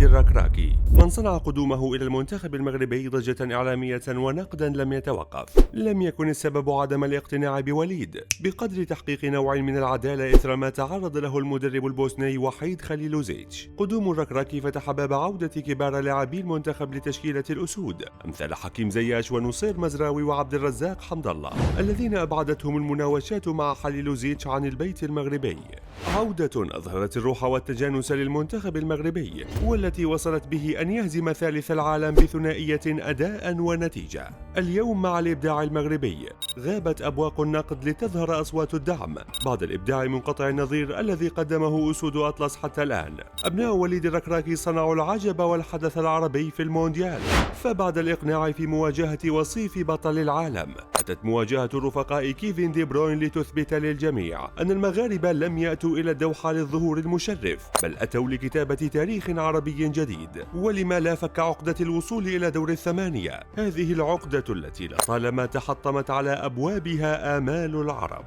وليد الركراكي، من صنع قدومه إلى المنتخب المغربي ضجة إعلامية ونقدا لم يتوقف. لم يكن السبب عدم الاقتناع بوليد بقدر تحقيق نوع من العدالة إثر ما تعرض له المدرب البوسني وحيد خليلوزيتش. قدوم الركراكي فتح باب عودة كبار لاعبي المنتخب لتشكيلة الأسود أمثال حكيم زياش ونصير مزراوي وعبد الرزاق حمد الله، الذين أبعدتهم المناوشات مع خليلوزيتش عن البيت المغربي. عودة أظهرت الروح والتجانس للمنتخب المغربي، والتي وصلت به أن يهزم ثالث العالم بثنائية أداء ونتيجة. اليوم مع الإبداع المغربي غابت أبواق النقد لتظهر أصوات الدعم بعد الإبداع منقطع النظير الذي قدمه أسود أطلس حتى الآن. أبناء وليد الركراكي صنعوا العجب والحدث العربي في المونديال، فبعد الإقناع في مواجهة وصيف بطل العالم أتت مواجهة رفقاء كيفن دي بروين لتثبت للجميع أن المغاربة لم يأتوا إلى الدوحة للظهور المشرف، بل أتوا لكتابة تاريخ عربي جديد. ولما لا فك عقدة الوصول إلى دور الثمانية، هذه العقدة التي لطالما تحطمت على أبوابها آمال العرب.